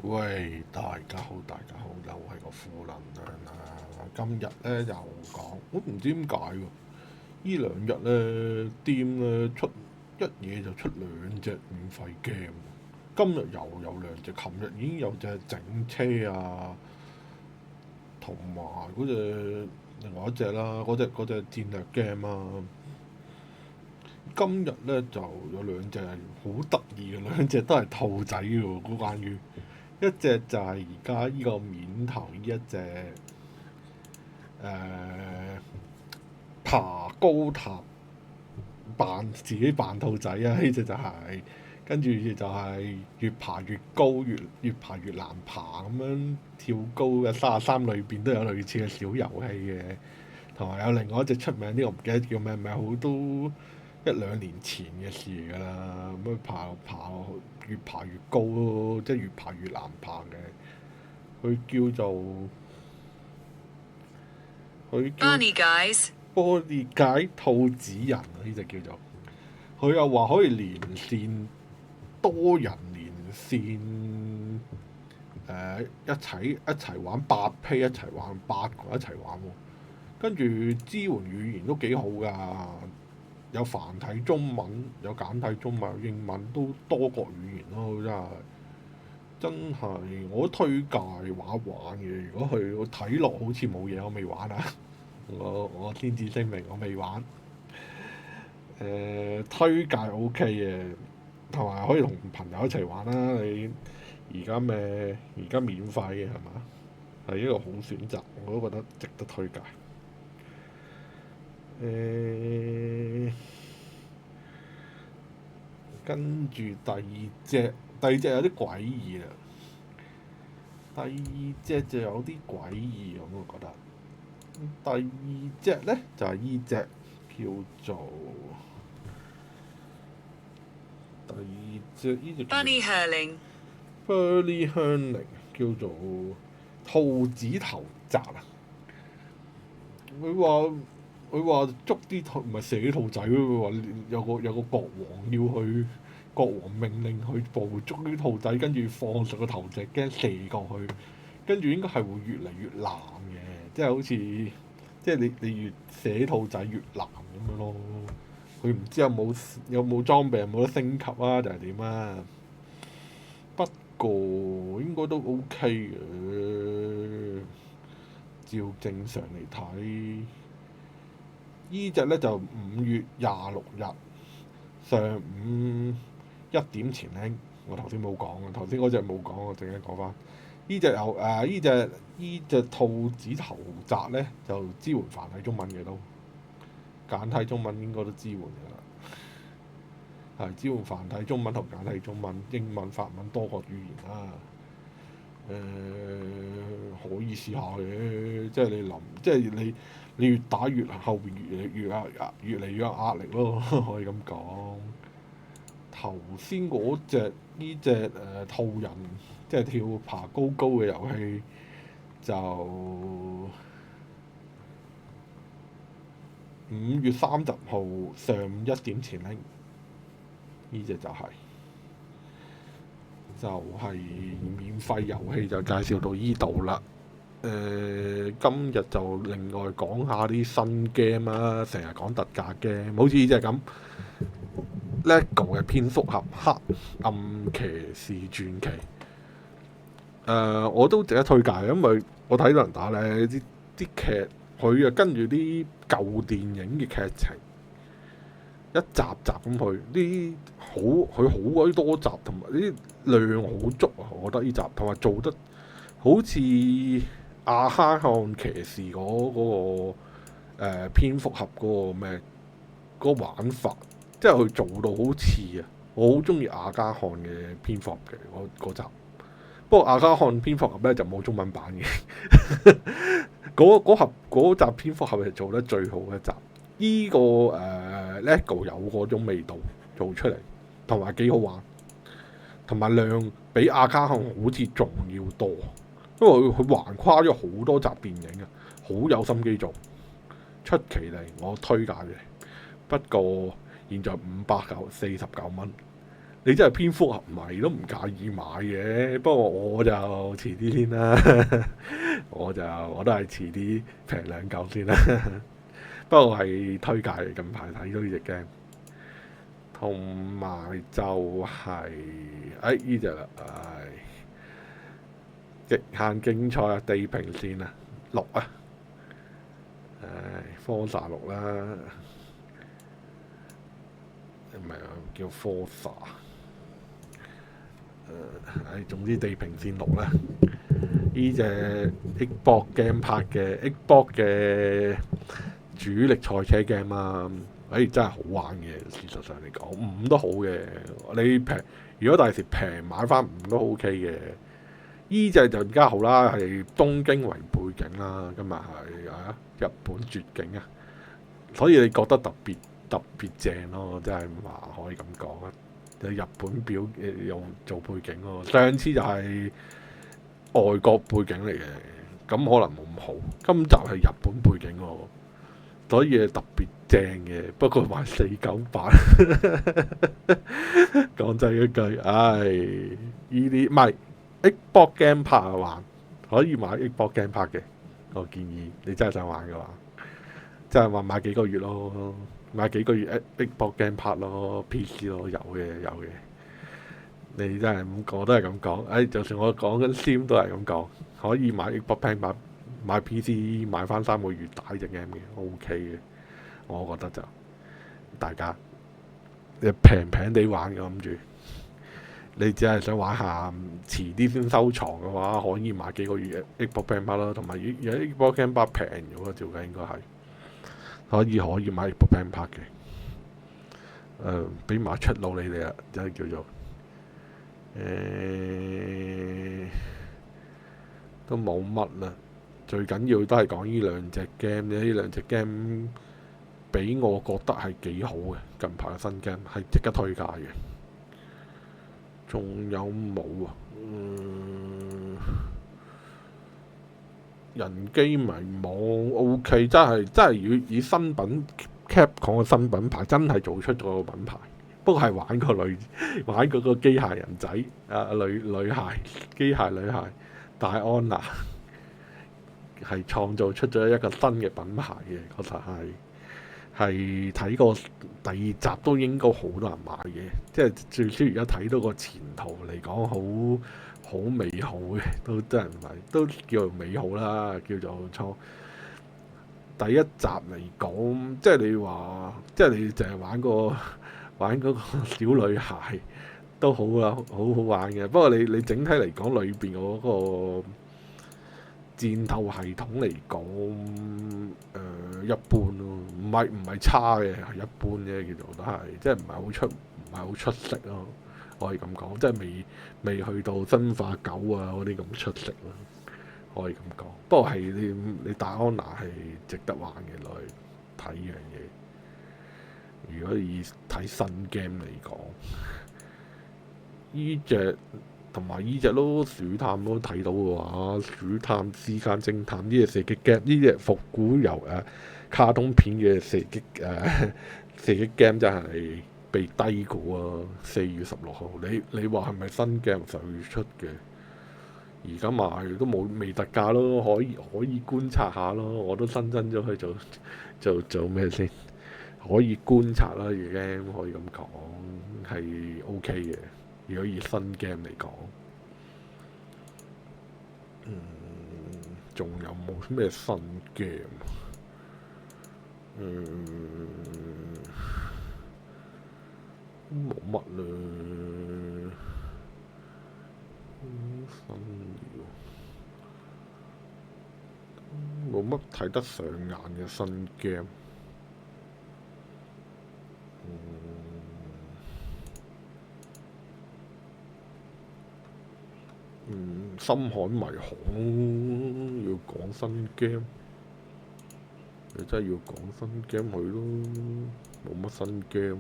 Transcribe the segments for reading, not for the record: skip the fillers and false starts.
喂，大家好，大家好，又係個負能量啦。今日咧又講，我唔知點解喎。呢兩日咧店咧出一嘢就出兩隻免費 game，今日又有兩隻，琴日已經有隻整車啊，同埋嗰隻另外一隻啦，嗰隻戰略 game 啊。今日咧就有兩隻係好得意嘅，兩隻都係兔仔嘅喎，關於。一隻就係而家呢個面頭呢一隻爬高塔自己扮兔仔啊！呢隻就係、跟住就係越爬越高，越爬越難爬咁樣跳高嘅33裏邊都有類似嘅小遊戲嘅，同埋有另外一隻出名啲我唔記得叫咩名，好都一兩年前嘅事嚟㗎啦。咁樣越爬越高，即係越爬越難爬嘅。佢叫做佢叫 Bunny guys，玻璃解兔子人啊！呢隻叫做佢又話可以連線多人連線，一齊玩8P，一齊玩8個一齊玩喎。跟住支援語言都幾好㗎，有繁體中文，有簡體中文，有英文都多國語言咯，真係我都推介玩一玩嘅。如果我睇落好似冇嘢，我未玩啊。我先至聲明，我未玩。推介 OK 嘅，同埋可以同朋友一齊玩啦。你而家免費嘅係嘛？係一個好選擇，我都覺得值得推介。跟住第二隻有啲詭異啦。第二隻就有啲詭異，我覺得。第二隻呢，就係依隻叫做第二隻依隻 Bunny hurling，Burley Hurling 叫做兔子頭襲啊！佢話佢話捉啲兔唔係射啲兔仔，佢話有個國王要去，國王命令去捕捉啲兔仔，跟住放上個投擲機射過去，跟住應該係會越嚟越難嘅，即係好似即係你越射兔仔越難咁樣咯。佢唔知有冇裝備，有冇得升級啊，定係點啊？不過應該都 OK 嘅，照正常嚟睇。依隻咧就5月26日上午1點前拎，我頭先冇講啊，頭先嗰隻冇講，我陣間講翻。依隻兔子頭擲咧就支援繁體中文嘅都，簡體中文應該都支援㗎啦，係支援繁體中文同簡體中文、英文、法文多國語言啦。可以試下嘅，即係你越打越後邊越嚟越有壓力咯，可以咁講。頭先嗰隻呢隻兔人，即係跳爬高高嘅遊戲，就5月30號上午1點前拎，呢隻就係免費遊戲就介紹到依度啦。今日就另外講下啲新 game 啦，成日講特價 game，好似呢隻咁 LEGO 嘅蝙蝠俠黑暗騎士傳奇。我都值得推介，因為我睇到人打咧啲劇，佢跟住啲舊電影嘅劇情，一集集咁去，佢好鬼多集，同埋啲量好足啊！我覺得呢集同埋做得好似阿哈漢騎士嗰個蝙蝠俠嗰個咩嗰個玩法，即係佢做到好似啊！我好中意阿加漢嘅蝙蝠俠嘅嗰集，不過阿加漢蝙蝠俠咧就冇中文版嘅，嗰集蝙蝠俠係做得最好嘅一集。呢個LEGO 有嗰種味道做出嚟，同埋幾好玩，同埋量比阿加漢好似仲要多，因為佢橫跨咗好多集電影啊，好有心機做，出奇地我推介嘅。不過現在549蚊，你真係蝙蝠俠迷都唔介意買嘅，不過我就遲啲先啦，我都係遲啲平2嚿先啦。不過係推介嚟，近排睇到呢隻 game，同埋就係呢隻啦，極限競賽啊，地平線啊6啊，Forza 6啦，唔係叫 Forza。總之地平線6啦，呢隻 Xbox Game 拍嘅 Xbox 嘅主力賽車 game 啊，真係好玩嘅。事實上嚟講，5都好嘅。你平，如果第時平買翻5都 OK 嘅。呢隻就更加好啦，係東京為背景啦，今日係日本絕景啊，所以你覺得特別正咯，真係話可以咁講啊！日本用做背景咯，上次就係外國背景嚟嘅，咁可能冇咁好。今集係日本背景喎，所以係特別正嘅。不過買498，講真一句，呢啲唔係 Xbox Game Pass 玩，可以買 Xbox Game Pass 嘅。我建議你真係想玩嘅話，真係話買幾個月咯。買幾個月 Xbox Game Pass 咯 ，PC 咯，有嘅。你真係咁講都係咁講，就算我講緊 Steam 都係咁講，可以買 Xbox Game Pass，買 PC 買翻3個月打隻 game 嘅 ，OK 嘅。我覺得就大家你平地玩嘅諗住，你只係想玩下遲啲先收藏嘅話，可以買幾個月 Xbox Game Pass 啦，同埋如果 Xbox Game Pass 平咗嘅，照計應該係。可以買 Xbox Game Pass 嘅，俾埋出路你哋啦，就係叫做都冇乜啦。最緊要都係講呢兩隻 game 啫，呢兩隻 game 俾我覺得係幾好嘅，近排嘅新 game 係值得推介嘅。仲有冇啊？人機迷網 OK，真係以新品 Capcom 嘅新品牌，真係做出咗個品牌。不過係玩嗰個機械人仔女孩機械女孩戴安娜，係創造出咗一個新嘅品牌嘅，確實係睇過第2集都應該好多人買嘅，即係最少而家睇到個前途嚟講好美好嘅，都真係唔係都叫做美好啦，叫做錯。第1集嚟講，即係你話，即係你淨係玩嗰個小女孩都好啦，好玩嘅。不過你整體嚟講，裏邊嗰個戰鬥系統嚟講，一般咯，唔係差嘅，係一般啫，叫做都係，即係唔係好出色咯。可以咁講，即係未去到生化9啊嗰啲咁出色咯。可以咁講，不過係你戴安娜係值得玩嘅，落去睇呢樣嘢。如果以睇新 game 嚟講，依隻同埋依隻咯，鼠探都睇到嘅話，鼠探之間偵探呢隻射擊 game，呢隻復古由卡通片嘅射擊 game 真係被低估啊！4月16號，你話係咪新 game 10月出嘅？而家賣都未特價咯，可以觀察下咯。我都新增咗去做咩先？可以觀察啦，已經可以咁講係 OK 嘅。如果以新 game 嚟講，仲有冇咩新 game？冇乜啦。冇乜睇得上眼嘅新 game。深海迷航要講新 game，你真係要講新 game 佢咯，冇乜新 game。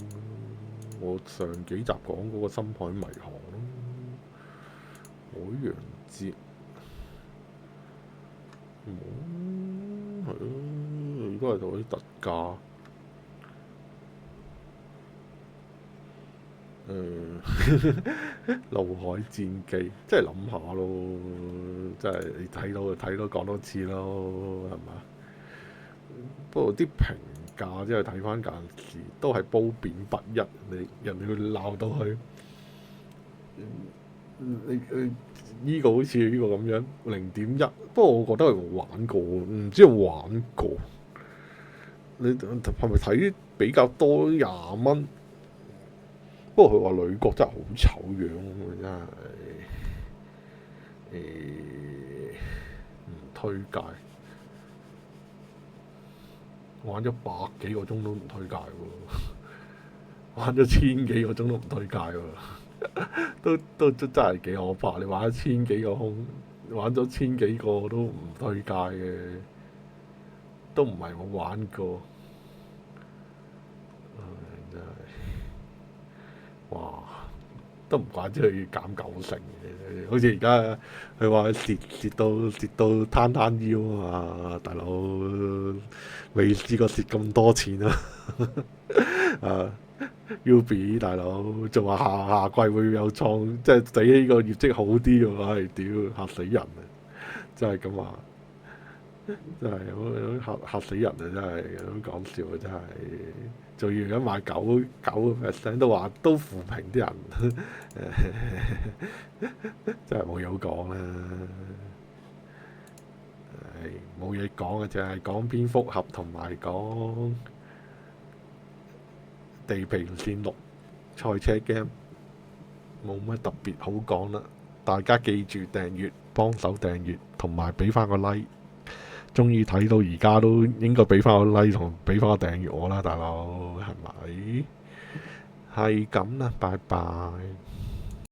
我上幾集講嗰個深海迷航咯，海洋節冇係咯，應該係做啲特價。嗯，怒海戰記，即係諗下咯，即係你睇到講多次咯，係嘛？不過啲評價即係睇翻間時都係褒貶不一，人哋會鬧到佢，你依個好似呢個咁樣0.1，不過我覺得係玩過，唔知有玩過。你係咪睇比較多20蚊？不過佢話女角真係好醜樣，真係唔推介。玩咗百幾個鐘都唔推介喎，玩咗千幾個鐘都唔推介喎，都真係幾可怕。你玩咗千幾個空，玩咗千幾個都唔推介嘅，都唔係我玩過。真係哇！都唔怪之佢減90嘅，好似而家佢話蝕到攤攤腰啊！大佬未試過蝕咁多錢啊！啊 Ubi 大佬仲話下季會有創，即係比呢個業績好啲嘅話，係屌嚇死人啊！真係咁話，真係嚇死人啊！真係咁講笑啊！真係。仲要而家賣9%都話都負評啲人，真係冇嘢好講啦。冇嘢講嘅，淨係講蝙蝠俠同埋講地平線6賽車 game，冇乜特別好講啦。大家記住訂閱，幫手訂閱同埋俾翻個 like。終於睇到而家都應該俾翻個 like 同俾翻個訂閱我啦，大佬係咪？係咁啦，拜拜。